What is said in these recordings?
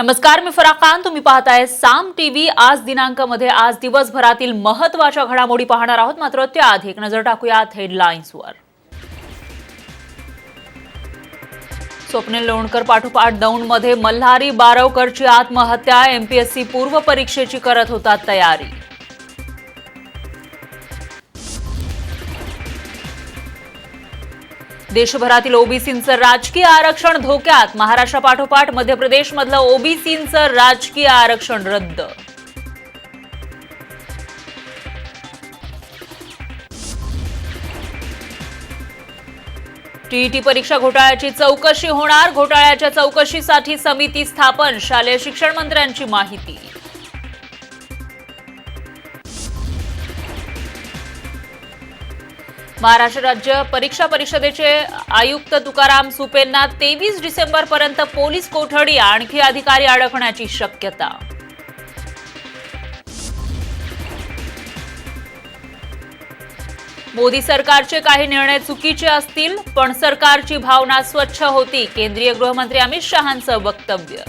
नमस्कार, मी फराह खान. तुम्ही पाहताय साम टीव्ही. आज दिनांकामध्ये आज दिवसभरातील महत्त्वाच्या घडामोडी पाहणार आहोत. मात्र त्याआधी एक नजर टाकूयात हेडलाईन्सवर. स्वप्नील लोणकर पाठोपाठ दौंडमध्ये मल्हारी बारवकरची आत्महत्या. एमपीएससी पूर्व परीक्षेची करत होता तयारी. देशभरातील ओबीसींचं राजकीय आरक्षण धोक्यात. महाराष्ट्रापाठोपाठ मध्य प्रदेशमधलं ओबीसींचं राजकीय आरक्षण रद्द. टीईटी परीक्षा घोटाळ्याची चौकशी होणार. घोटाळ्याच्या चौकशीसाठी समिती स्थापन. शालेय शिक्षण मंत्र्यांची माहिती. महाराष्ट्र राज्य परीक्षा परिषदेचे आयुक्त तुकाराम सुपेंना 23 डिसेंबरपर्यंत पोलीस कोठडी. आणखी अधिकारी अडकण्याची शक्यता. मोदी सरकारचे काही निर्णय चुकीचे असतील, पण सरकारची भावना स्वच्छ होती. केंद्रीय गृहमंत्री अमित शहांचं वक्तव्य.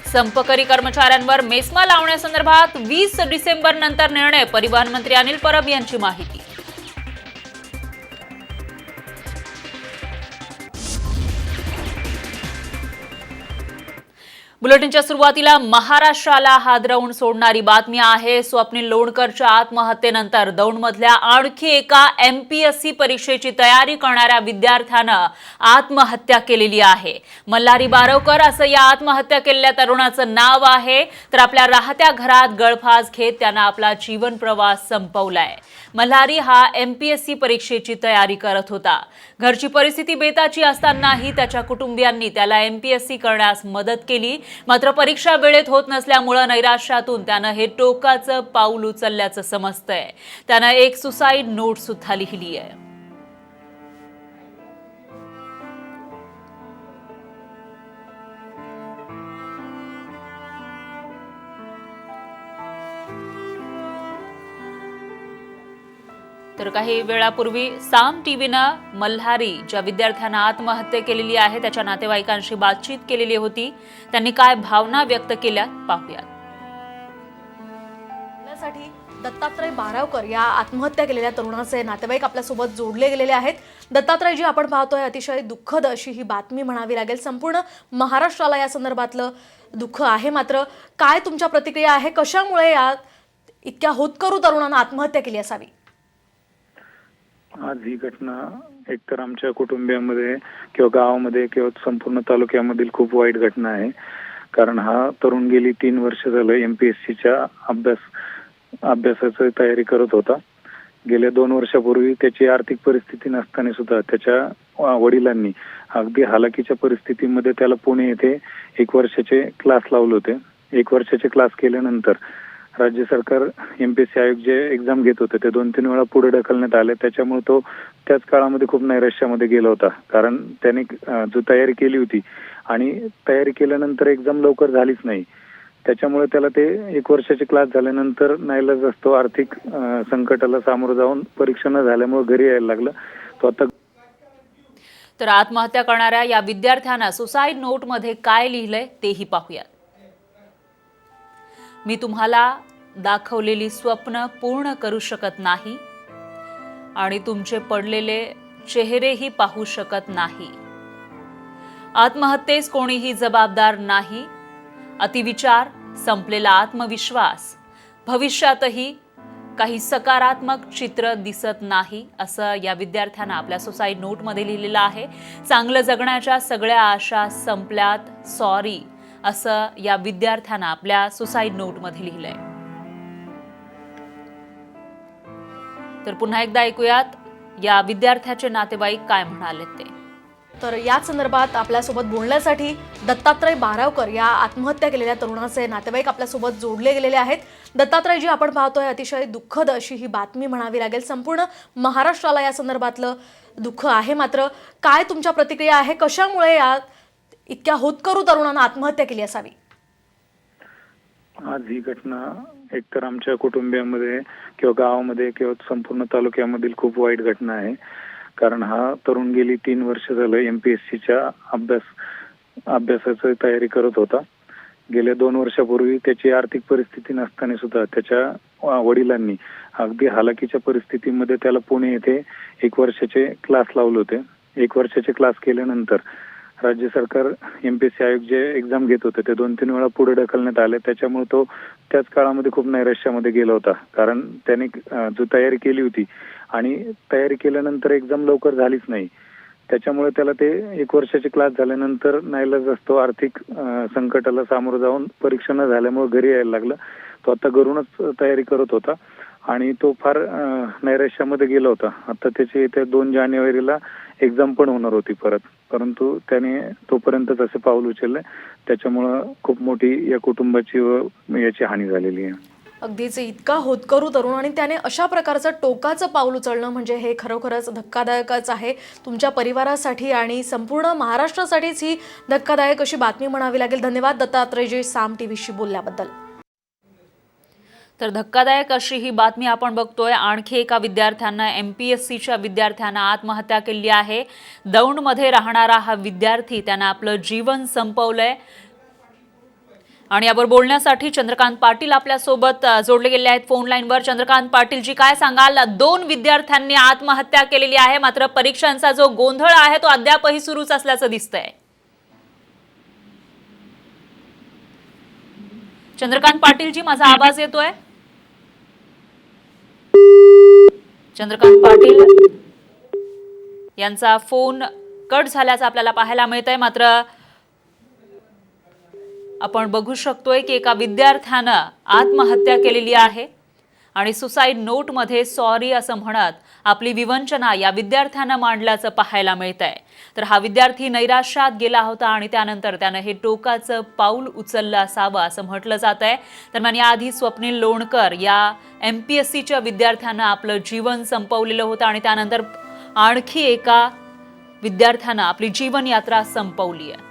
संपकरी कर्मचाऱ्यांवर मेस्मा लावण्यासंदर्भात 20 डिसेंबर नंतर निर्णय. परिवहन मंत्री अनिल परब यांची माहिती. बुलेटिनच्या सुरुवातीला महाराष्ट्राला हादरवून सोडणारी बातमी आहे. स्वप्नील लोणकरच्या आत्महत्येनंतर दौंडमधल्या आणखी एका एमपीएससी परीक्षेची तयारी करणाऱ्या विद्यार्थ्यानं आत्महत्या केलेली आहे. मल्हारी बारवकर असं या आत्महत्या केलेल्या तरुणाचं नाव आहे. तर आपल्या राहत्या घरात गळफास घेत त्यानं आपला जीवन प्रवास संपवलाय. मल्हारी हा एमपीएससी परीक्षेची तयारी करत होता. घरची परिस्थिती बेताची असतानाही त्याच्या कुटुंबियांनी त्याला एमपीएससी करण्यास मदत केली. मात्र परीक्षा वेळेत होत नसल्यामुळे नैराश्यातून त्यानं हे टोकाचं पाऊल उचलल्याचं समजतंय. त्यानं एक सुसाईड नोट सुद्धा लिहिली आहे. तर काही वेळापूर्वी साम टीव्हीनं मल्हारी ज्या विद्यार्थ्यानं आत्महत्या केलेली आहे त्याच्या नातेवाईकांशी बातचीत केलेली होती. त्यांनी काय भावना व्यक्त केल्या पाहूयात. दत्तात्रय बारावकर या आत्महत्या केलेल्या तरुणाचे नातेवाईक आपल्यासोबत जोडले गेलेले आहेत. दत्तात्रयजी, आपण पाहतोय अतिशय दुःखद अशी ही बातमी म्हणावी लागेल. संपूर्ण महाराष्ट्राला या संदर्भातलं दुःख आहे. मात्र काय तुमच्या प्रतिक्रिया आहे? कशामुळे या इतक्या होतकरू तरुणानं आत्महत्या केली असावी? आज ही घटना एकतर आमच्या कुटुंबियामध्ये किंवा गावामध्ये किंवा संपूर्ण तालुक्यामधील खूप वाईट घटना आहे. कारण हा तरुण गेली 3 वर्ष झालं एमपीएससीच्या अभ्यासाची तयारी करत होता. गेल्या 2 वर्षापूर्वी त्याची आर्थिक परिस्थिती नसताना सुद्धा त्याच्या वडिलांनी अगदी हालाकीच्या परिस्थितीमध्ये त्याला पुणे येथे 1 वर्षाचे क्लास लावले होते. 1 वर्षाचे क्लास केल्यानंतर राज्य सरकार एमपीएससी आयोग जे एक्झाम घेत होते ते 2-3 वेळा पुढे ढकलण्यात आले. त्याच्यामुळे तो त्याच काळामध्ये खूप नैराश्यामध्ये गेला होता. कारण त्याने जो तयारी केली होती आणि तयारी केल्यानंतर एक्झाम लवकर झालीच नाही. त्याच्यामुळे त्याला ते 1 वर्षाचे क्लास झाल्यानंतर नाईलाज असतो आर्थिक संकटाला सामोरं जाऊन परीक्षा न झाल्यामुळे घरी यायला लागलं. तो आता तर आत्महत्या करणाऱ्या या विद्यार्थ्यानं सुसाईड नोटमध्ये काय लिहिलंय तेही पाहूयात. मी तुम्हाला दाखवलेली स्वप्न पूर्ण करू शकत नाही आणि तुमचे पडलेले चेहरेही पाहू शकत नाही. आत्महत्येस कोणीही जबाबदार नाही. अतिविचार, संपलेला आत्मविश्वास, भविष्यातही काही सकारात्मक चित्र दिसत नाही, असं या विद्यार्थ्यानं आपल्या सुसाईड नोटमध्ये लिहिलेलं आहे. चांगलं जगण्याच्या सगळ्या आशा संपल्यात, सॉरी, असं या विद्यार्थ्यानं आपल्या सुसाईड नोटमध्ये लिहिलंय. तर पुन्हा एकदा ऐकूयात या विद्यार्थ्याचे नातेवाईक काय म्हणाले ते. तर या संदर्भात आपल्यासोबत बोलण्यासाठी दत्तात्रय बारावकर या आत्महत्या केलेल्या तरुणाचे नातेवाईक आपल्यासोबत जोडले गेलेले आहेत. दत्तात्रयजी, आपण पाहतोय अतिशय दुःखद अशी ही बातमी म्हणावी लागेल. संपूर्ण महाराष्ट्राला या संदर्भातलं दुःख आहे. मात्र काय तुमच्या प्रतिक्रिया आहे? कशामुळे या इतक्या होतकरू तरुणानं आत्महत्या केली असावी? आज ही घटना एकतर आमच्या कुटुंबियामध्ये किंवा गावामध्ये किंवा संपूर्ण तालुक्यामधील खूप वाईट घटना आहे. कारण हा तरुण गेली 3 वर्ष झालं MPSCच्या अभ्यासाची तयारी करत होता. गेल्या 2 वर्षापूर्वी त्याची आर्थिक परिस्थिती नसताना सुद्धा त्याच्या वडिलांनी अगदी हालाकीच्या परिस्थितीमध्ये त्याला पुणे येथे 1 वर्षाचे क्लास लावले होते. 1 वर्षाचे क्लास केल्यानंतर राज्य सरकार MPSC आयोग जे एक्झाम घेत होते ते 2-3 वेळा पुढे ढकलण्यात आले. त्याच्यामुळे तो त्याच काळामध्ये खूप नैराश्यामध्ये गेला होता. कारण त्याने जो तयारी केली होती आणि तयारी केल्यानंतर एक्झाम लवकर झालीच नाही. त्याच्यामुळे त्याला ते 1 वर्षाचे क्लास झाल्यानंतर नाईलाज असतो आर्थिक संकटाला सामोरं जाऊन परीक्षा न झाल्यामुळे घरी यायला लागलं. तो आता घरूनच तयारी करत होता आणि तो फार नैराश्यामध्ये गेला होता. आता त्याची येत्या 2 जानेवारीला एक्झाम पण होणार होती परत, परंतु त्याने तोपर्यंतच असे पाऊल उचलले. त्याच्यामुळं खूप मोठी या कुटुंबाची व याची हानी झालेली आहे. अगदीच इतका होतकरू तरुण आणि त्याने अशा प्रकारचं टोकाचं पाऊल उचलणं म्हणजे हे खरोखरच धक्कादायकच आहे तुमच्या परिवारासाठी आणि संपूर्ण महाराष्ट्रासाठीच ही धक्कादायक अशी बातमी म्हणावी लागेल. धन्यवाद दत्तात्रयजी साम टीव्हीशी बोलल्याबद्दल. तर धक्कादायक अशी ही बातमी आपण बघतोय. आणखी एका विद्यार्थ्यानं MPSCच्या विद्यार्थ्यानं आत्महत्या केली आहे. दौंडमध्ये राहणारा हा विद्यार्थी त्यानं आपलं जीवन संपवलंय आणि यावर बोलण्यासाठी चंद्रकांत पाटील आपल्यासोबत जोडले गेले आहेत फोन लाईनवर. चंद्रकांत पाटीलजी, काय सांगाल? 2 विद्यार्थ्यांनी आत्महत्या केलेली आहे, मात्र परीक्षांचा जो गोंधळ आहे तो अद्यापही सुरूच असल्याचं दिसतंय. चंद्रकांत पाटीलजी, माझा आवाज येतोय? चंद्रकांत पाटील यांचा फोन कट झाल्याचं आपल्याला पाहायला मिळतंय. मात्र आपण बघू शकतोय की एका विद्यार्थ्यानं आत्महत्या केलेली आहे आणि सुसाईड नोटमध्ये सॉरी असं म्हणत आपली विवंचना या विद्यार्थ्यानं मांडल्याचं पाहायला मिळतंय. तर हा विद्यार्थी नैराश्यात गेला होता आणि त्यानंतर त्यानं हे टोकाचं पाऊल उचललं असावं असं म्हटलं जात आहे. दरम्यान याआधी स्वप्नील लोणकर या MPSCच्या विद्यार्थ्यानं आपलं जीवन संपवलेलं होतं आणि त्यानंतर आणखी एका विद्यार्थ्यानं आपली जीवन यात्रा संपवली आहे.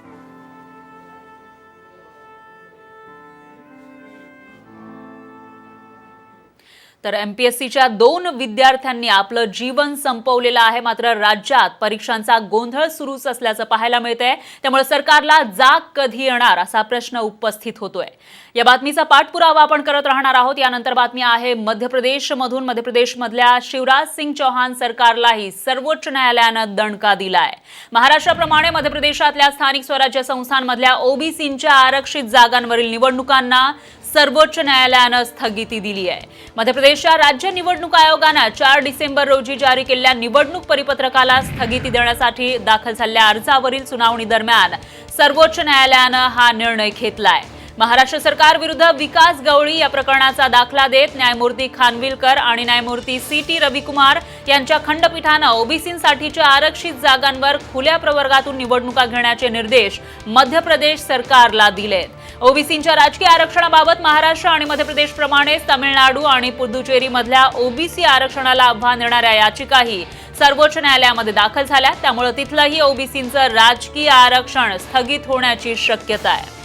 तर MPSCच्या 2 विद्यार्थ्यांनी आपलं जीवन संपवलेलं आहे. मात्र राज्यात परीक्षांचा गोंधळ सुरूच असल्याचं पाहायला मिळतंय. त्यामुळे सरकारला जाग कधी येणार असा प्रश्न उपस्थित होतोय. या बातमीचा पाठपुरावा आपण करत राहणार आहोत. यानंतर बातमी आहे मध्य प्रदेशमधल्या शिवराज सिंग चौहान सरकारलाही सर्वोच्च न्यायालयानं दणका दिलाय. महाराष्ट्राप्रमाणे मध्य प्रदेशातल्या स्थानिक स्वराज्य संस्थांमधल्या OBCच्या आरक्षित जागांवरील निवडणुकांना सर्वोच्च न्यायालयानं स्थगिती दिली आहे. मध्य प्रदेशच्या राज्य निवडणूक आयोगानं 4 डिसेंबर रोजी जारी केलेल्या निवडणूक परिपत्रकाला स्थगिती देण्यासाठी दाखल झालेल्या अर्जावरील सुनावणी दरम्यान सर्वोच्च न्यायालयानं हा निर्णय घेतलाय. महाराष्ट्र सरकार विरुद्ध विकास गवळी या प्रकरणाचा दाखला देत न्यायमूर्ती खानविलकर आणि न्यायमूर्ती CT रविकुमार यांच्या खंडपीठानं OBCसाठीच्या आरक्षित जागांवर खुल्या प्रवर्गातून निवडणुका घेण्याचे निर्देश मध्य प्रदेश सरकारला दिलेत. OBCच्या राजकीय आरक्षणाबाबत महाराष्ट्र आणि मध्य प्रदेशप्रमाणेच तामिळनाडू आणि पुदुचेरी मधल्या OBC आरक्षणाला आव्हान देणाऱ्या याचिकाही सर्वोच्च न्यायालयामध्ये दाखल झाल्या. त्यामुळे तिथलंही OBCचं राजकीय आरक्षण स्थगित होण्याची शक्यता आहे.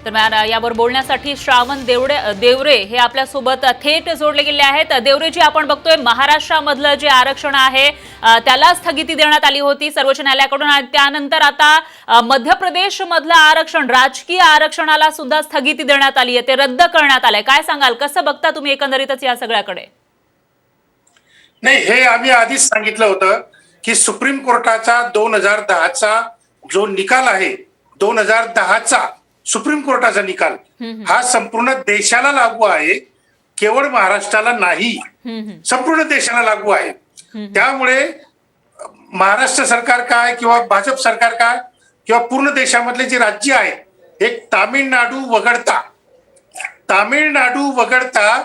दरम्यान यावर बोलण्यासाठी श्रावण देवरे हे आपल्यासोबत थेट जोडले गेले आहेत. देवरेजी, आपण बघतोय महाराष्ट्रामधलं जे आरक्षण आहे त्याला स्थगिती देण्यात आली होती सर्वोच्च न्यायालयाकडून आणि त्यानंतर आता मध्य प्रदेश मधलं आरक्षण, राजकीय आरक्षणाला सुद्धा स्थगिती देण्यात आली आहे, ते रद्द करण्यात आलंय. काय सांगाल, कसं बघता तुम्ही एकंदरीतच या सगळ्याकडे? नाही, हे आम्ही आधीच सांगितलं होतं की सुप्रीम कोर्टाचा 2010चा जो निकाल आहे, 2010चा सुप्रीम कोर्टाचा निकाल हा संपूर्ण देशाला लागू आहे, केवळ महाराष्ट्राला नाही, संपूर्ण देशाला लागू आहे. त्यामुळे महाराष्ट्र सरकार काय किंवा भाजप सरकार काय किंवा पूर्ण देशामधले जे राज्य आहेत, एक तामिळनाडू वगळता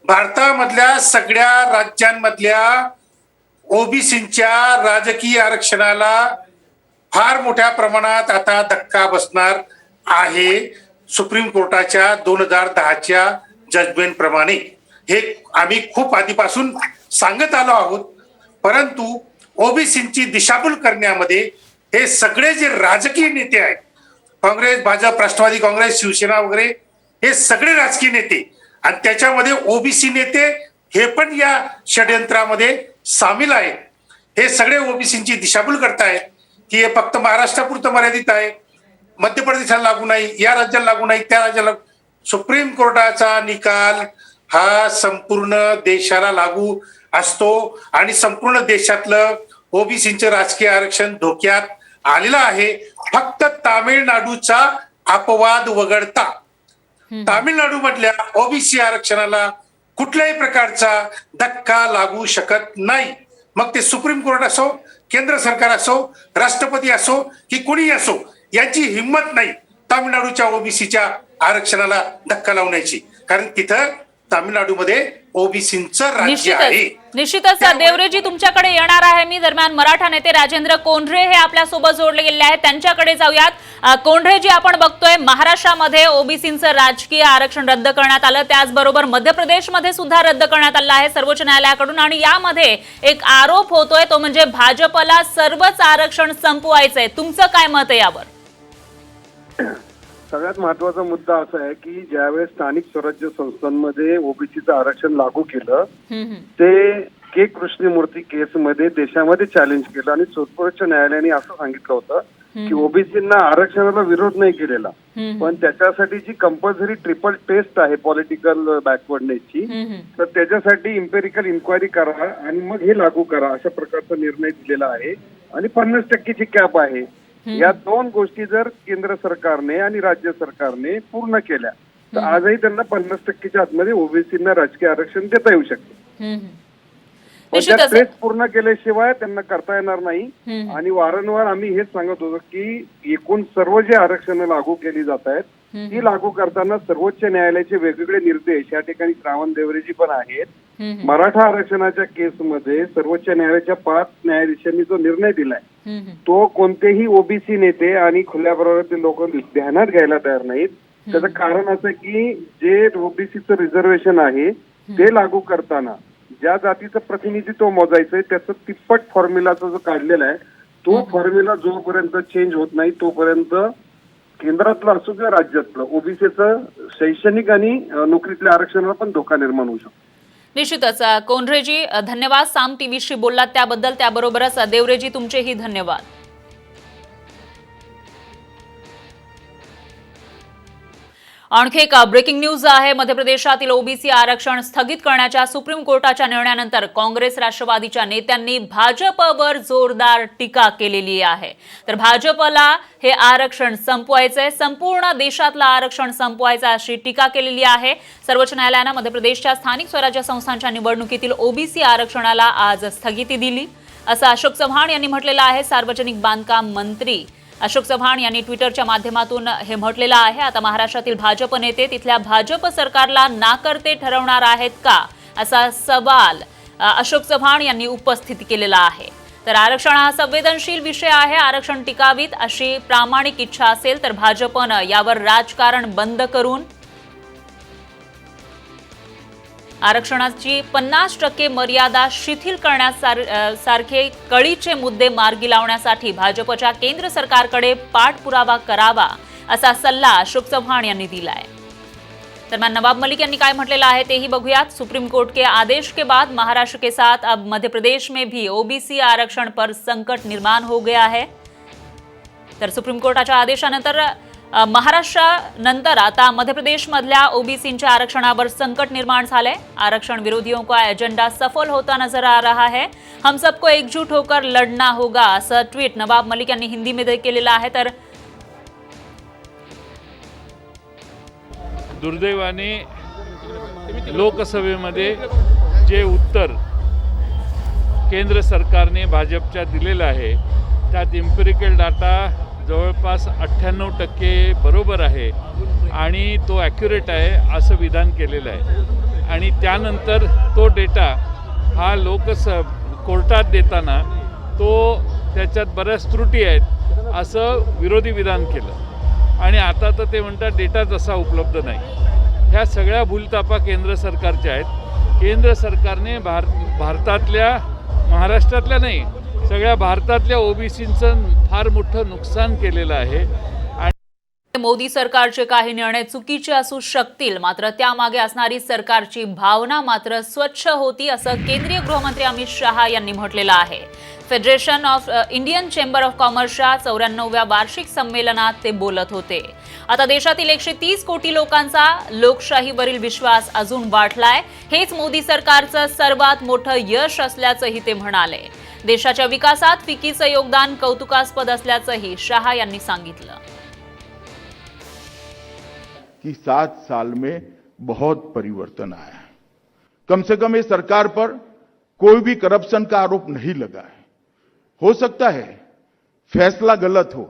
भारतामधल्या सगळ्या राज्यांमधल्या OBCच्या राजकीय आरक्षणाला फार मोठ्या प्रमाणात आता धक्का बसणार आहे. सुप्रीम कोर्टाच्या 2010च्या जजमेंट प्रमाणे हे आम्ही खूप आधीपासून सांगत आलो आहोत. परंतु OBCची दिशाभूल करण्यामध्ये हे सगळे जे राजकीय नेते आहेत, काँग्रेस, भाजप, राष्ट्रवादी काँग्रेस, शिवसेना वगैरे हे सगळे राजकीय नेते आणि त्याच्यामध्ये ओबीसी नेते हे पण या षडयंत्रामध्ये सामील आहेत. हे सगळे ओबीसींची दिशाभूल करतायत की हे फक्त महाराष्ट्रापुरतं मर्यादित आहे, मध्य प्रदेशाला लागू नाही, या राज्याला लागू नाही, त्या राज्याला. सुप्रीम कोर्टाचा निकाल हा संपूर्ण देशाला लागू असतो आणि संपूर्ण देशातलं ओबीसीचं राजकीय आरक्षण धोक्यात आलेलं आहे. फक्त तामिळनाडूचा अपवाद वगळता तामिळनाडू मधल्या ओबीसी आरक्षणाला कुठल्याही प्रकारचा धक्का लागू शकत नाही. मग ते सुप्रीम कोर्ट असो, केंद्र सरकार असो, राष्ट्रपती असो की कोणी असो, यांची हिंमत नाही तामिळनाडूच्या ओबीसीच्या आरक्षणाला धक्का लावण्याची. कारण तिथं तामिळनाडूमध्ये ओबीसीचं राज्य आहे. निश्चितच देवरेजी तुमच्याकडे येणार आहे मी. दरम्यान मराठा नेते राजेंद्र कोंढरे हे आपल्या सोबत जोडले गेले आहेत, त्यांच्याकडे जाऊयात. कोंढरेजी, आपण बघतोय महाराष्ट्रामध्ये ओबीसीचं राजकीय आरक्षण रद्द करण्यात आलं, त्याचबरोबर मध्य प्रदेशमध्ये सुद्धा रद्द करण्यात आलं आहे सर्वोच्च न्यायालयाकडून. आणि यामध्ये एक आरोप होतोय, तो म्हणजे भाजपला सर्वच आरक्षण संपवायचंय. तुमचं काय मत आहे यावर? सगळ्यात महत्वाचा मुद्दा असा आहे की ज्यावेळेस स्थानिक स्वराज्य संस्थांमध्ये ओबीसीचं आरक्षण लागू केलं, ते के कृष्णमूर्ती केसमध्ये देशामध्ये चॅलेंज केलं आणि सर्वोच्च न्यायालयाने असं सांगितलं होतं की ओबीसींना आरक्षणाला विरोध नाही केलेला, पण त्याच्यासाठी जी कंपल्सरी ट्रिपल टेस्ट आहे पॉलिटिकल बॅकवर्डनेसची, तर त्याच्यासाठी इम्पेरिकल इन्क्वायरी करा आणि मग हे लागू करा, अशा प्रकारचा निर्णय दिलेला आहे. आणि 50% कॅप आहे. या दोन गोष्टी जर केंद्र सरकारने आणि राज्य सरकारने पूर्ण केल्या तर आजही त्यांना 50%च्या आतमध्ये ओबीसींना राजकीय आरक्षण देता येऊ शकते. पण त्या टेस्ट पूर्ण केल्याशिवाय त्यांना करता येणार नाही. आणि वारंवार आम्ही हेच सांगत होतो की एकूण सर्व जे आरक्षण लागू केली जात आहेत ती लागू करताना सर्वोच्च न्यायालयाचे वेगवेगळे निर्देश या ठिकाणी श्रावण देवरेजी पण आहेत. मराठा आरक्षणाच्या केसमध्ये सर्वोच्च न्यायालयाच्या 5 न्यायाधीशांनी जो निर्णय दिलाय तो कोणतेही ओबीसी नेते आणि खुल्या प्रवर्गातील लोक ध्यानात घ्यायला तयार नाहीत. त्याचं कारण असं की जे ओबीसीचं रिझर्वेशन आहे ते लागू करताना ज्या जातीचं प्रतिनिधित्व मोजायचंय त्याचं तिप्पट फॉर्म्युलाचा जो काढलेला आहे तो फॉर्म्युला जोपर्यंत चेंज होत नाही तोपर्यंत केंद्रातलं असो किंवा राज्यातलं ओबीसीचं शैक्षणिक आणि नोकरीतल्या आरक्षणाला पण धोका निर्माण होऊ शकतो. निश्चितच कोंढरेजी, धन्यवाद साम टीव्हीशी बोललात त्याबद्दल. त्याबरोबरच देवरेजी तुमचेही धन्यवाद. आणखी एक ब्रेकिंग न्यूज आहे. मध्य प्रदेशातील ओबीसी आरक्षण स्थगित करण्याच्या सुप्रीम कोर्टाच्या निर्णयानंतर काँग्रेस राष्ट्रवादीच्या नेत्यांनी भाजपवर जोरदार टीका केलेली आहे. तर भाजपला हे आरक्षण संपवायचंय, संपूर्ण देशातलं आरक्षण संपवायचं अशी टीका केलेली आहे. सर्वोच्च न्यायालयानं मध्य प्रदेशच्या स्थानिक स्वराज्य संस्थांच्या निवडणुकीतील ओबीसी आरक्षणाला आज स्थगिती दिली असं अशोक चव्हाण यांनी म्हटलेलं आहे. सार्वजनिक बांधकाम मंत्री अशोक चव्हाण यांनी ट्विटरच्या माध्यमातून हे म्हटलेलं आहे. आता महाराष्ट्रातील भाजप नेते तिथल्या भाजप सरकारला नाकर्ते ठरवणार आहेत का, असा सवाल अशोक चव्हाण यांनी उपस्थित केलेला आहे. तर आरक्षण हा संवेदनशील विषय आहे, आरक्षण टिकावीत अशी प्रामाणिक इच्छा असेल तर भाजपनं यावर राजकारण बंद करून आरक्षणाची 50% मर्यादा शिथिल करण्यासारखे कळीचे मुद्दे मार्गी लावण्यासाठी भाजपच्या केंद्र सरकारकडे पाठपुरावा करावा असा सल्ला अशोक चव्हाण यांनी दिलाय. दरम्यान नवाब मलिक यांनी काय म्हटलेलं आहे तेही बघूयात. सुप्रीम कोर्ट के आदेश के बाद महाराष्ट्र के साथ अब मध्य प्रदेश में भी ओबीसी आरक्षण पर संकट निर्माण हो गया है. तर सुप्रीम कोर्टाच्या आदेशानंतर महाराष्ट्रानंतर आता मध्य प्रदेशमधल्या ओबीसींच्या आरक्षणावर संकट निर्माण झालंय. आरक्षण विरोधियों का एजेंडा सफल होता नजर आ रहा है. हम सबको एकजुट होकर लढना होगा असं ट्विट नवाब मलिक यांनी हिंदीमध्ये केलेलं आहे. तर दुर्दैवाने लोकसभेमध्ये जे उत्तर केंद्र सरकारने भाजपच्या दिलेलं आहे त्यात इम्पेरिकल डाटा जवळपास 98% बरोबर आहे आणि तो ॲक्युरेट आहे असं विधान केलेलं आहे. आणि त्यानंतर तो डेटा हा कोर्टात देताना तो त्याच्यात बऱ्याच त्रुटी आहेत असं विरोधी विधान केलं. आणि आता तर ते म्हणतात डेटा तसा उपलब्ध नाही. ह्या सगळ्या भूलतापा केंद्र सरकारच्या आहेत. केंद्र सरकारने भारतातल्या, महाराष्ट्रातल्या नाही, सगळ्या भारतातल्या ओबीसींचं फार मोठं नुकसान केलेलं आहे. मोदी सरकारचे काही निर्णय चुकीचे असू शकतील, मात्र त्यामागे असणारी सरकारची भावना मात्र स्वच्छ होती, असं केंद्रीय गृहमंत्री अमित शहा यांनी म्हटलेलं आहे. Federation of Indian chamber of कॉमर्सच्या 94व्या वार्षिक संमेलनात ते बोलत होते. आता देशातील 130 कोटी लोकांचा लोकशाहीवरील विश्वास अजून वाढलाय. हेच मोदी सरकारचं सर्वात मोठं यश असल्याचंही ते म्हणाले. देशाच्या विकासात फिकीचं योगदान कौतुकास्पद असल्याचंही शहा यांनी सांगितलं. कि 7 साल में बहुत परिवर्तन आया है. कम से कम इस सरकार पर कोई भी करप्शन का आरोप नहीं लगा है. हो सकता है फैसला गलत हो,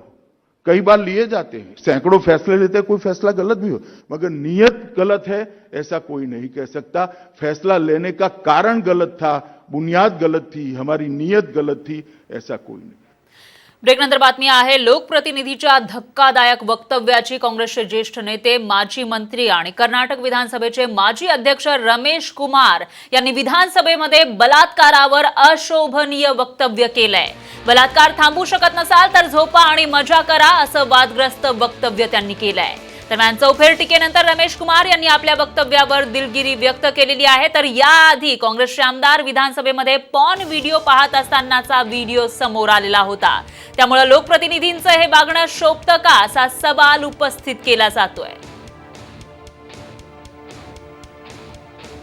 कई बार लिए जाते हैं, सैकड़ों फैसले लेते हैं, कोई फैसला गलत भी हो, मगर नीयत गलत है ऐसा कोई नहीं कह सकता. फैसला लेने का कारण गलत था, बुनियाद गलत थी, हमारी नीयत गलत थी, ऐसा कोई नहीं. ब्रेकनंतर बातमी आहे. लोकप्रतिनिधीच्या धक्कादायक वक्तव्याची काँग्रेसचे ज्येष्ठ नेते, माजी मंत्री आणि कर्नाटक विधानसभेचे माजी अध्यक्ष रमेश कुमार यांनी विधानसभेमध्ये बलात्कारावर अशोभनीय वक्तव्य केलंय. बलात्कार थांबू शकत नसाल तर झोपा आणि मजा करा, असं वादग्रस्त वक्तव्य त्यांनी केलंय. दरम्यान चौफेर टीकेनंतर रमेश कुमार यांनी आपल्या वक्तव्यावर दिलगिरी व्यक्त केलेली आहे. तर याआधी काँग्रेसचे आमदार विधानसभेमध्ये पॉर्न व्हिडिओ पाहत असतानाचा व्हिडिओ समोर आलेला होता. त्यामुळे लोकप्रतिनिधींचं हे वागणं शोभतं का, असा सवाल उपस्थित केला जातोय.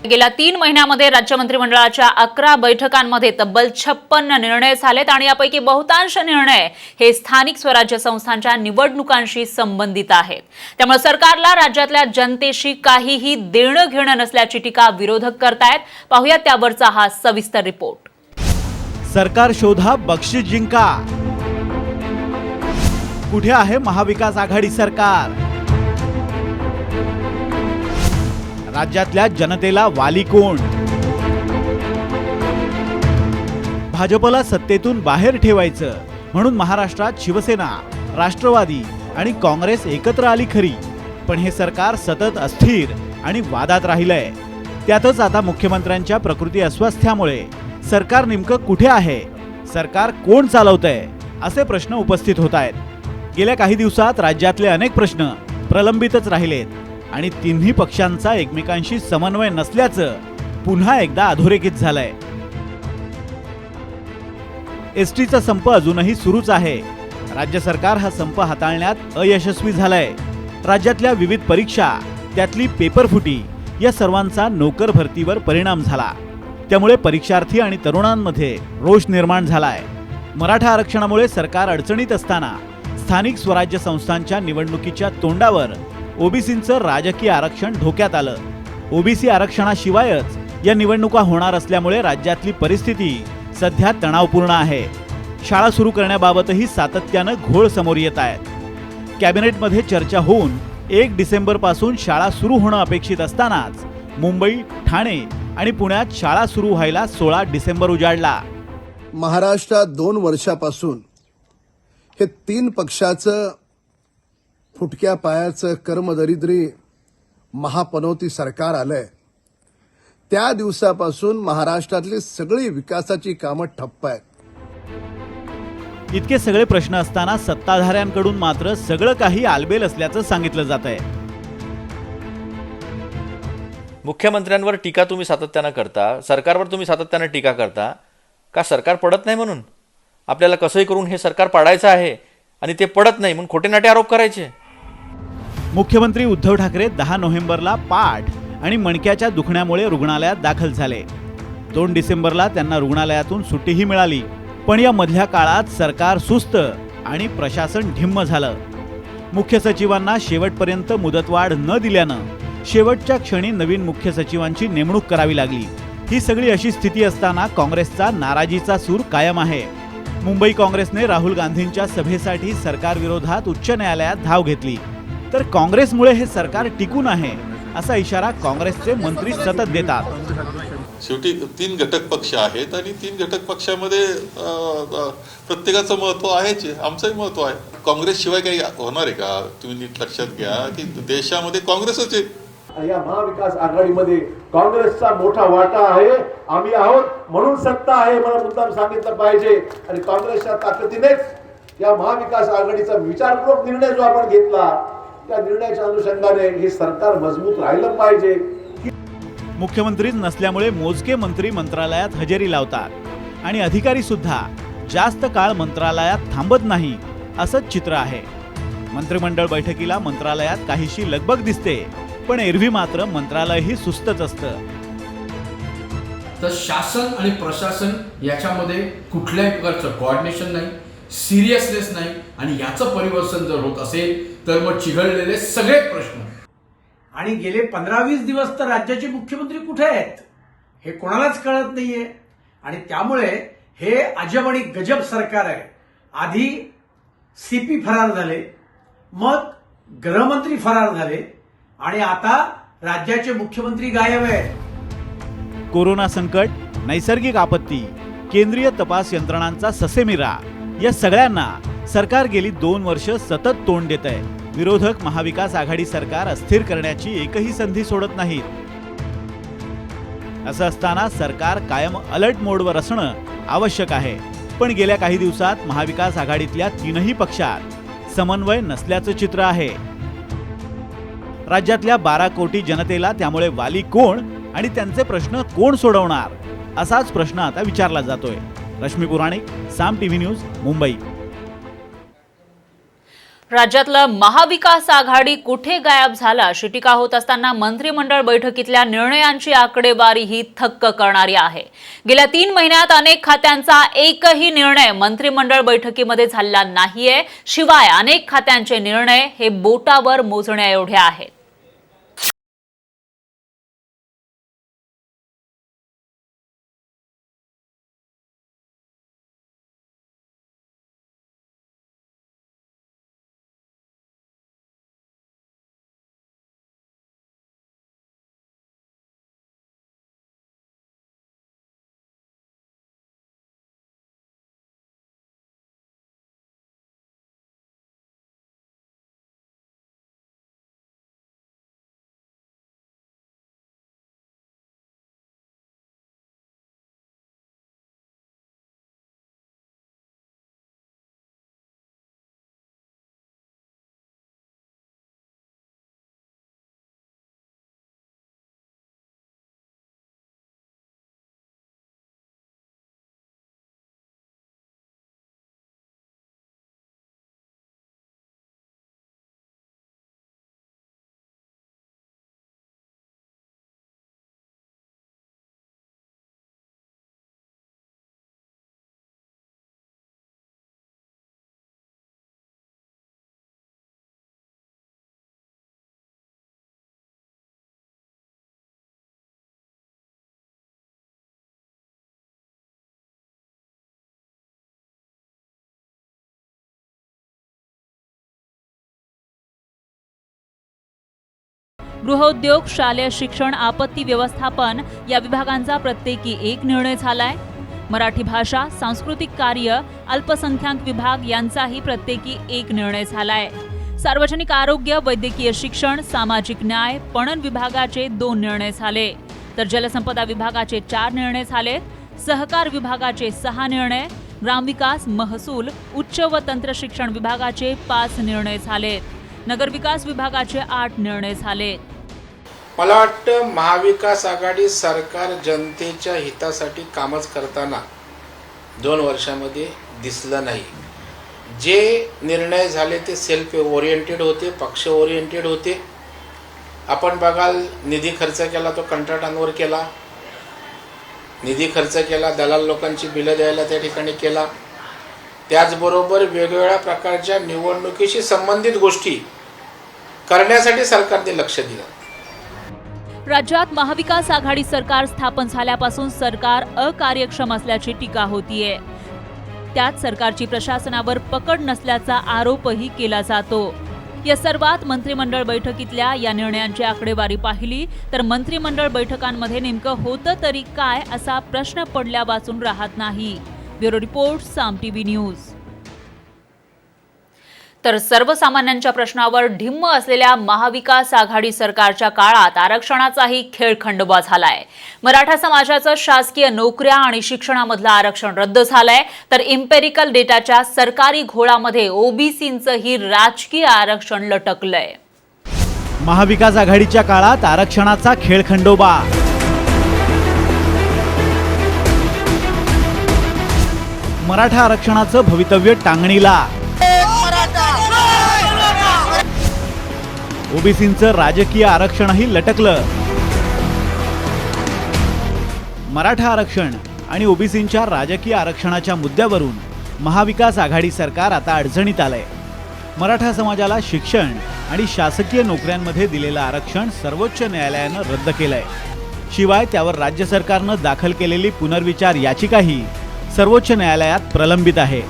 गेल्या 3 महिन्यामध्ये राज्य मंत्रिमंडळाच्या 11 बैठकांमध्ये तब्बल 56 निर्णय झालेत आणि यापैकी बहुतांश निर्णय हे स्थानिक स्वराज्य संस्थांच्या निवडणुकांशी संबंधित आहेत. त्यामुळे सरकारला राज्यातल्या जनतेशी काहीही देणं घेणं नसल्याची टीका विरोधक करतायत. पाहूया त्यावरचा हा सविस्तर रिपोर्ट. सरकार शोधा, बक्षीस जिंका. कुठे आहे महाविकास आघाडी सरकार? राज्यातल्या जनतेला वाली कोण? भाजपला सत्तेतून बाहेर ठेवायचं म्हणून महाराष्ट्रात शिवसेना, राष्ट्रवादी आणि काँग्रेस एकत्र आली खरी, पण हे सरकार सतत अस्थिर आणि वादात राहिलंय. त्यातच आता मुख्यमंत्र्यांच्या प्रकृती अस्वास्थ्यामुळे सरकार नेमकं कुठे आहे, सरकार कोण चालवतंय, असे प्रश्न उपस्थित होत आहेत. गेल्या काही दिवसात राज्यातले अनेक प्रश्न प्रलंबितच राहिलेत आणि तिन्ही पक्षांचा एकमेकांशी समन्वय नसल्याचं पुन्हा एकदा अधोरेखित झालंय. एसटीचा संप अजूनही सुरूच आहे. राज्य सरकार हा संप हाताळण्यात अयशस्वी झालंय. राज्यातल्या विविध परीक्षा, त्यातली पेपरफुटी या सर्वांचा नोकर भरतीवर परिणाम झाला. त्यामुळे परीक्षार्थी आणि तरुणांमध्ये रोष निर्माण झालाय. मराठा आरक्षणामुळे सरकार अडचणीत असताना स्थानिक स्वराज्य संस्थांच्या निवडणुकीच्या तोंडावर ओबीसींचं राजकीय आरक्षण धोक्यात आलं. ओबीसी आरक्षणाशिवायच या निवडणुका होणार असल्यामुळे राज्यातली परिस्थिती सध्या तणावपूर्ण आहे. शाळा सुरू करण्याबाबतही सातत्यानं घोळ समोर येत आहेत. कॅबिनेटमध्ये चर्चा होऊन 1 डिसेंबरपासून शाळा सुरू होणं अपेक्षित असतानाच मुंबई, ठाणे आणि पुण्यात शाळा सुरू व्हायला 16 डिसेंबर उजाडला. महाराष्ट्रात 2 वर्षापासून हे 3 पक्षाचं फुटक्या पायाचं कर्मदरिद्री महापनौती सरकार आलंय. त्या दिवसापासून महाराष्ट्रातली सगळी विकासाची कामं ठप्प आहेत. इतके सगळे प्रश्न असताना सत्ताधाऱ्यांकडून मात्र सगळं काही आलबेल असल्याचं सांगितलं जात आहे. मुख्यमंत्र्यांवर टीका तुम्ही सातत्यानं करता, सरकारवर तुम्ही सातत्यानं टीका करता का? सरकार पडत नाही म्हणून? आपल्याला कसंही करून हे सरकार पाडायचं आहे आणि ते पडत नाही म्हणून खोटे नाटे आरोप करायचे. मुख्यमंत्री उद्धव ठाकरे 10 नोव्हेंबरला पाठ आणि मणक्याच्या दुखण्यामुळे रुग्णालयात दाखल झाले. 2 डिसेंबरला त्यांना रुग्णालयातून सुट्टीही मिळाली. पण या मधल्या काळात सरकार सुस्त आणि प्रशासन ढिम्म झालं. मुख्य सचिवांना शेवटपर्यंत मुदतवाढ न दिल्यानं शेवटच्या क्षणी नवीन मुख्य सचिवांची नेमणूक करावी लागली. ही सगळी अशी स्थिती असताना काँग्रेसचा नाराजीचा सूर कायम आहे. मुंबई काँग्रेसने राहुल गांधींच्या सभेसाठी सरकार विरोधात उच्च न्यायालयात धाव घेतली. तर काँग्रेसमुळे हे सरकार टिकून आहे असा इशारा काँग्रेसचे मंत्री सतत देतात. शेवटी 3 घटक पक्ष आहेत आणि 3 घटक पक्षामध्ये प्रत्येकाचं महत्व आहेच. आमचंही महत्व आहे. काँग्रेसशिवाय काही होणार आहे का? तुम्ही नीट लक्षात घ्या की देशामध्ये काँग्रेसच आहे. या महाविकास आघाडीमध्ये काँग्रेसचा मोठा वाटा आहे. आम्ही आहोत म्हणून सत्ता आहे, मला मुद्दाम सांगितलं पाहिजे. आणि काँग्रेसच्या ताकदीनेच या महाविकास आघाडीचा विचारपूर्वक निर्णय जो आपण घेतला त्या निर्णयाच्या अनुषंगाने हे सरकार मजबूत राहिलं पाहिजे. मुख्यमंत्रीच नसल्यामुळे मोजके मंत्री मंत्रालयात हजेरी लावतात आणि अधिकारी सुद्धा जास्त काळ मंत्रालयात थांबत नाही, असंच चित्र आहे. मंत्रिमंडळ बैठकीला मंत्रालयात काहीशी लगबग दिसते, पण एरवी मात्र मंत्रालयही सुस्तच असतं. तर शासन आणि प्रशासन याच्यामध्ये कुठल्याही प्रकारचं कोऑर्डिनेशन नाही, सिरियसनेस नाही, आणि याचं परिवर्तन जर होत असेल तर मग चिघळलेले सगळे प्रश्न. आणि गेले 15-20 दिवस तर राज्याचे मुख्यमंत्री कुठे आहेत हे कोणालाच कळत नाहीये. आणि त्यामुळे हे अजब आणि गजब सरकार आहे. आधी सीपी फरार झाले, मग गृहमंत्री फरार झाले, आणि आता राज्याचे मुख्यमंत्री गायब आहेत. कोरोना संकट, नैसर्गिक आपत्ती, केंद्रीय तपास यंत्रणांचा ससेमिरा, या सगळ्यांना सरकार गेली 2 वर्ष सतत तोंड देत आहे. विरोधक महाविकास आघाडी सरकार अस्थिर करण्याची एकही संधी सोडत नाहीत. असं असताना सरकार कायम अलर्ट मोडवर असणं आवश्यक आहे. पण गेल्या काही दिवसात महाविकास आघाडीतल्या 3ही पक्षात समन्वय नसल्याचं चित्र आहे. राज्यातल्या 12 कोटी जनतेला त्यामुळे वाली कोण आणि त्यांचे प्रश्न कोण सोडवणार, असाच प्रश्न आता विचारला जातोय. रश्मी पुराणिक, साम टीव्ही न्यूज, मुंबई. राज्यातलं महाविकास आघाडी कुठे गायब झाला अशी टीका होत असताना मंत्रिमंडळ बैठकीतल्या निर्णयांची आकडेवारी ही थक्क करणारी आहे. गेल्या 3 महिन्यात अनेक खात्यांचा एकही निर्णय मंत्रिमंडळ बैठकीमध्ये झाला नाहीये. शिवाय अनेक खात्यांचे निर्णय हे बोटावर मोजण्या एवढे आहेत. गृहोद्योग, शालेय शिक्षण, आपत्ती व्यवस्थापन या विभागांचा प्रत्येकी एक निर्णय झालाय. मराठी भाषा, सांस्कृतिक कार्य, अल्पसंख्याक विभाग यांचाही प्रत्येकी एक निर्णय झालाय. सार्वजनिक आरोग्य, वैद्यकीय शिक्षण, सामाजिक न्याय, पणन विभागाचे 2 निर्णय झाले. तर जलसंपदा विभागाचे 4 निर्णय झालेत. सहकार विभागाचे 6 निर्णय, ग्रामविकास, महसूल, उच्च व तंत्र शिक्षण विभागाचे 5 निर्णय झालेत. नगरविकास विभागाचे 8 निर्णय झालेत. मला वाटतं महाविकास आघाडी सरकार जनतेच्या हितासाठी कामच करताना 2 वर्षामध्ये दिसलं नाही. जे निर्णय झाले ते सेल्फ ओरिएंटेड होते, पक्ष ओरिएंटेड होते. आपण बघाल, निधी खर्च केला तो कंत्राटांवर केला, निधी खर्च केला दलाल लोकांची बिलं द्यायला त्या ठिकाणी केला. त्याचबरोबर वेगवेगळ्या प्रकारच्या निवडणुकीशी संबंधित गोष्टी करण्यासाठी सरकारने लक्ष दिलं. राज्यात महाविकास आघाडी सरकार स्थापन झाल्यापासून सरकार अकार्यक्षम असल्याची टीका होतीये. त्यात सरकारची प्रशासनावर पकड नसल्याचा आरोपही केला जातो. या सर्वात मंत्रिमंडळ बैठकीतल्या या निर्णयांची आकडेवारी पाहिली तर मंत्रिमंडळ बैठकांमध्ये नेमकं होतं तरी काय असा प्रश्न पडल्या वाचून राहत नाही. ब्युरो रिपोर्ट, साम टीव्ही न्यूज. तर सर्वसामान्यांच्या प्रश्नावर ढिम्म असलेल्या महाविकास आघाडी सरकारच्या काळात आरक्षणाचाही खेळखंडोबा झालाय. मराठा समाजाचं शासकीय नोकऱ्या आणि शिक्षणामधलं आरक्षण रद्द झालंय. तर इम्पेरिकल डेटाच्या सरकारी घोळामध्ये ओबीसींचंही राजकीय आरक्षण लटकलंय. महाविकास आघाडीच्या काळात आरक्षणाचा खेळखंडोबा. मराठा आरक्षणाचं भवितव्य टांगणीला. ओबीसींचं राजकीय आरक्षणही लटकलं. मराठा आरक्षण आणि ओबीसींच्या राजकीय आरक्षणाच्या मुद्द्यावरून महाविकास आघाडी सरकार आता अडचणीत आलंय. मराठा समाजाला शिक्षण आणि शासकीय नोकऱ्यांमध्ये दिलेलं आरक्षण सर्वोच्च न्यायालयानं रद्द केलंय. शिवाय त्यावर राज्य सरकारनं दाखल केलेली पुनर्विचार याचिकाही सर्वोच्च न्यायालयात प्रलंबित आहे.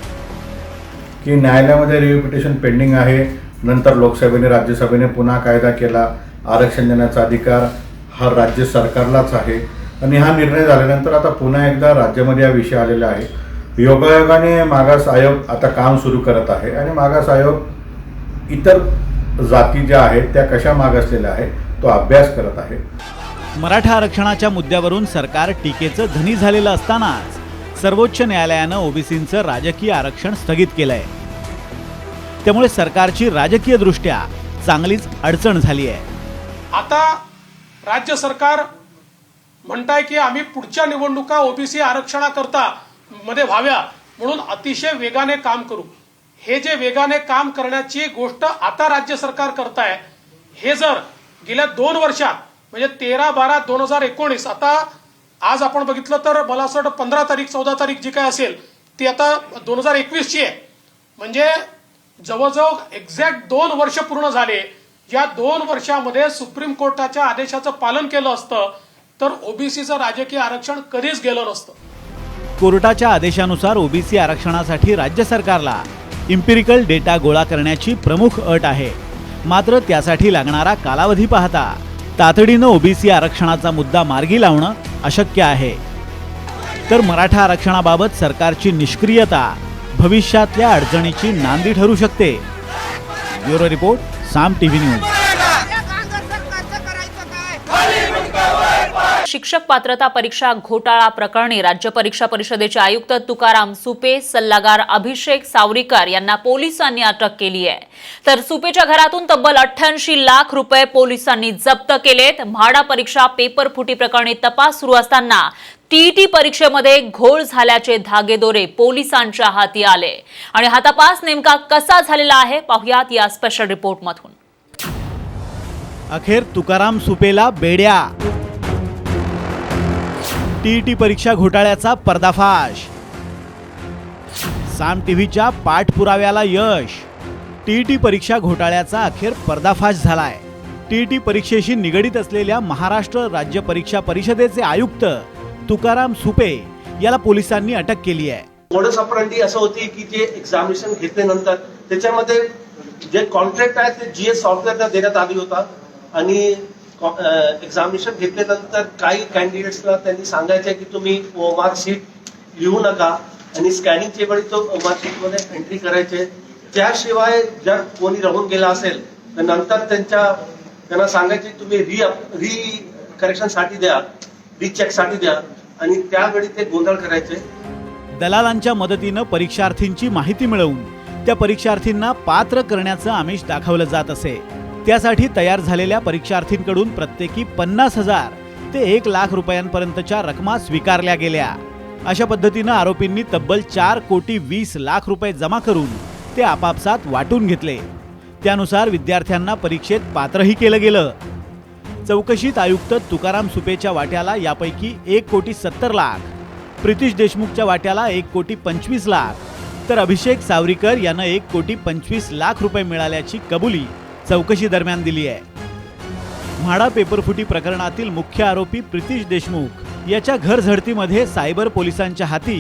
की न्यायालयामध्ये रिव्ह्यू पिटिशन पेंडिंग आहे. नंतर लोकसभेने राज्यसभेने पुन्हा कायदा केला. आरक्षण देण्याचा अधिकार हा राज्य सरकारलाच आहे आणि हा निर्णय झाल्यानंतर आता पुन्हा एकदा राज्यामध्ये हा विषय आलेला आहे. योगायोगाने मागास आयोग आता काम सुरू करत आहे आणि मागास आयोग इतर जाती ज्या आहेत त्या कशा मागासलेल्या आहेत तो अभ्यास करत आहे. मराठा आरक्षणाच्या मुद्द्यावरून सरकार टीकेचं धनी झालेलं असतानाच सर्वोच्च न्यायालयानं ओबीसींचं राजकीय आरक्षण स्थगित केलंय. त्यामुळे सरकारची राजकीय दृष्ट्या चांगलीच अडचण झाली आहे. आता राज्य सरकार म्हणताय की आम्ही पुढच्या निवडणुका ओबीसी आरक्षणाकरता मध्ये व्हाव्या म्हणून अतिशय वेगाने काम करू. हे जे वेगाने काम करण्याची गोष्ट आता राज्य सरकार करताय हे जर गेल्या 2 वर्षात म्हणजे 13/12/2019 आता आज आपण बघितलं तर मला असं वाटतं 15 तारीख 14 तारीख जी काय असेल ती आता 2021 ची आहे. म्हणजे जवळजवळ एक्झॅक्ट 2 वर्ष पूर्ण झाले. या 2 वर्षामध्ये सुप्रीम कोर्टाच्या आदेशाचं पालन केलं असतं तर ओबीसीचं राजकीय आरक्षण कधीच गेलं नसतं. कोर्टाच्या आदेशानुसार ओबीसी आरक्षणासाठी राज्य सरकारला इम्पिरिकल डेटा गोळा करण्याची प्रमुख अट आहे. मात्र त्यासाठी लागणारा कालावधी पाहता तातडीनं ओबीसी आरक्षणाचा मुद्दा मार्गी लावणं अशक्य आहे. तर मराठा आरक्षणाबाबत सरकारची निष्क्रियता भविष्यातल्या अडचणीची नांदी ठरू शकते. ब्युरो रिपोर्ट, साम टीव्ही न्यूज. शिक्षक पात्रता परीक्षा घोटाळा प्रकरणी राज्य परीक्षा परिषदेचे आयुक्त तुकाराम सुपे, सल्लागार अभिषेक सावरीकर यांना पोलिसांनी अटक केली आहे. तर सुपेच्या घरातून तब्बल 88 लाख रुपये पोलिसांनी जप्त केलेत. म्हाडा परीक्षा पेपर फुटी प्रकरणी तपास सुरू असताना टीईटी परीक्षेमध्ये घोळ झाल्याचे धागेदोरे पोलिसांच्या हाती आले आणि हा तपास नेमका कसा झालेला आहे पाहुयात या स्पेशल रिपोर्टमधून. अखेर तुकाराम सुपेला बेड्या. टीईटी परीक्षा घोटाळ्याचा पर्दाफाश. साम टीव्हीच्या पाठपुराव्याला यश. टीईटी परीक्षा घोटाळ्याचा अखेर पर्दाफाश झालाय. टीईटी परीक्षेशी निगडीत असलेल्या महाराष्ट्र राज्य परीक्षा परिषदेचे आयुक्त तुकाराम सुपे याला पोलिसांनी अटक केली आहे. मोडस ऑपरेंडी असं होती की जे एक्झामिनेशन घेतल्यानंतर त्याच्यामध्ये जे कॉन्ट्रॅक्ट आहे ते जीएस सॉफ्टवेअरला देण्यात आली होता आणि एक्झामिनेशन घेतल्यानंतर काही कॅन्डिडेट्सला त्यांनी सांगायचं की तुम्ही मार्कशीट लिहू नका आणि स्कॅनिंगच्या वेळी तो मार्कशीटमध्ये एंट्री करायचे. त्याशिवाय जर कोणी राहून गेला असेल तर नंतर त्यांना सांगायचे तुम्ही री करेक्शनसाठी द्या, रीचेकसाठी द्या आणि त्यावेळी ते गोंधळ करायचे. दलालांच्या मदतीनं परीक्षार्थींची माहिती मिळवून त्या परीक्षार्थींना पात्र करण्याचं आमिष दाखवलं जात असे. त्यासाठी तयार झालेल्या परीक्षार्थींकडून प्रत्येकी 50,000 ते 1 लाख रुपयांपर्यंतच्या रकमा स्वीकारल्या गेल्या. अशा पद्धतीनं आरोपींनी तब्बल 4,20 लाख रुपये जमा करून ते आपापसात वाटून घेतले. त्यानुसार विद्यार्थ्यांना परीक्षेत पात्रही केलं गेलं. चौकशीत आयुक्त तुकाराम सुपेच्या वाट्याला यापैकी 1,70 लाख, प्रितीश देशमुखच्या वाट्याला 1,25 लाख तर अभिषेक सावरीकर यानं 1,25 लाख रुपये मिळाल्याची कबुली चौकशी दरम्यान दिली आहे. म्हाडा पेपरफुटी प्रकरणातील मुख्य आरोपी प्रितीश देशमुख याच्या घर झडतीमध्ये सायबर पोलिसांच्या हाती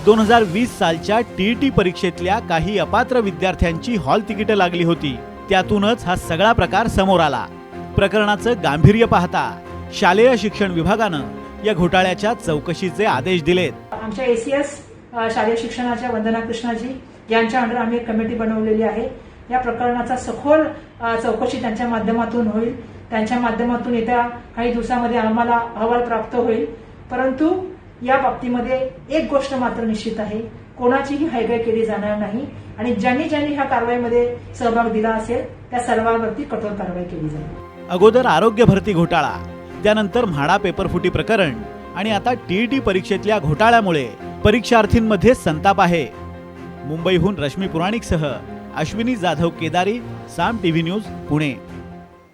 2020 सालच्या टीईटी परीक्षेतल्या काही अपात्र विद्यार्थ्यांची हॉल तिकीटं लागली होती. त्यातूनच हा सगळा प्रकार समोर आला. प्रकरणाचं गांभीर्य पाहता शालेय शिक्षण विभागानं या घोटाळ्याच्या चौकशीचे आदेश दिलेत. आमच्या एसीएस शालेय शिक्षणाच्या वंदना कृष्णाजी यांच्या अंडर आम्ही एक कमिटी बनवलेली आहे. या प्रकरणाचा सखोल चौकशी त्यांच्या माध्यमातून होईल. त्यांच्या माध्यमातून येत्या काही दिवसामध्ये आम्हाला अहवाल प्राप्त होईल. परंतु या बाबतीमध्ये एक गोष्ट मात्र निश्चित आहे, कोणाचीही हयगय केली जाणार नाही आणि ज्यांनी ह्या कारवाईमध्ये सहभाग दिला असेल त्या सर्वांवरती कठोर कारवाई केली जाईल. अगोदर आरोग्य भरती घोटाळा, त्यानंतर म्हाडा पेपरफुटी प्रकरण आणि आता टीईटी परीक्षेतल्या घोटाळ्यामुळे परीक्षार्थींमध्ये संताप आहे. मुंबईहून रश्मी पुराणिकसह अश्विनी जाधव केदारी, साम टीव्ही न्यूज, पुणे.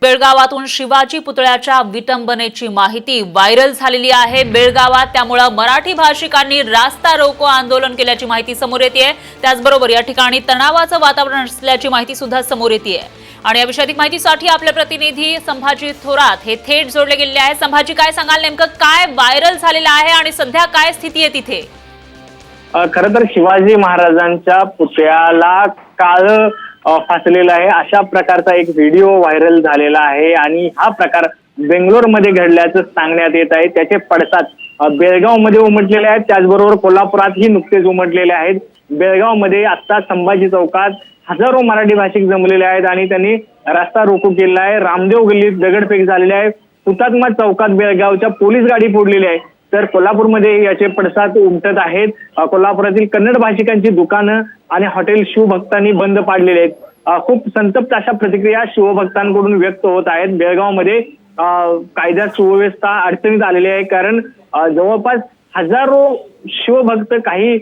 बेळगावातून शिवाजी पुतळ्याच्या विटंबनेची माहिती व्हायरल झालेली आहे. बेळगावात त्यामुळे मराठी भाषिकांनी रास्ता रोको आंदोलन केल्याची माहिती समोर येते. त्याचबरोबर या ठिकाणी तणावाचं वातावरण असल्याची माहिती सुद्धा समोर येते. आणि या विषयातील माहितीसाठी आपले प्रतिनिधी संभाजी थोरात हे थेट जोडले गेलेले आहे. संभाजी, काय सांगाल, नेमकं काय व्हायरल झालेलं आहे आणि सध्या काय स्थिती आहे तिथे? खरं तर शिवाजी महाराजांच्या पुतळ्याला काळं फासलेलं आहे अशा प्रकारचा एक व्हिडिओ व्हायरल झालेला आहे आणि हा प्रकार बेंगलोरमध्ये घडल्याचं सांगण्यात येत आहे. त्याचे पडसाद बेळगावमध्ये उमटलेले आहेत, त्याचबरोबर कोल्हापुरातही नुकतेच उमटलेले आहेत. बेळगावमध्ये आता संभाजी चौकात हजारो मराठी भाषिक जमलेले आहेत आणि त्यांनी रस्ता रोको केलेला आहे. रामदेव गल्लीत दगडफेक झालेली आहे. हुतात्मा चौकात बेळगावच्या पोलीस गाडी फोडलेली आहे. तर कोल्हापूरमध्ये याचे पडसाद उमटत आहेत. कोल्हापुरातील कन्नड भाषिकांची दुकानं आणि हॉटेल शिवभक्तांनी बंद पाडलेले आहेत. खूप संतप्त अशा प्रतिक्रिया शिवभक्तांकडून व्यक्त होत आहेत. बेळगावमध्ये कायदा सुव्यवस्था अडचणीत आलेली आहे, कारण जवळपास हजारो शिवभक्त काही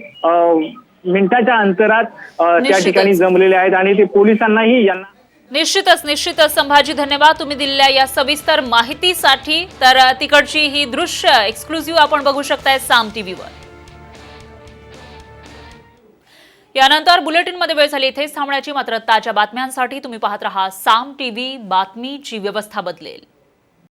मिनिटाच्या अंतरात त्या ठिकाणी जमलेले आहेत आणि ते पोलिसांनाही यांना निश्चितच संभाजी, धन्यवाद तुम्ही दिलेल्या या सविस्तर माहितीसाठी. तर तिकडची ही दृश्य एक्सक्लुझिव्ह आपण बघू शकताय साम टीव्हीवर. यानंतर बुलेटिनमध्ये वेळ झाली इथेच थांबण्याची. मात्र ताज्या बातम्यांसाठी तुम्ही पाहत रहा साम टीव्ही. बातमीची व्यवस्था बदलेल.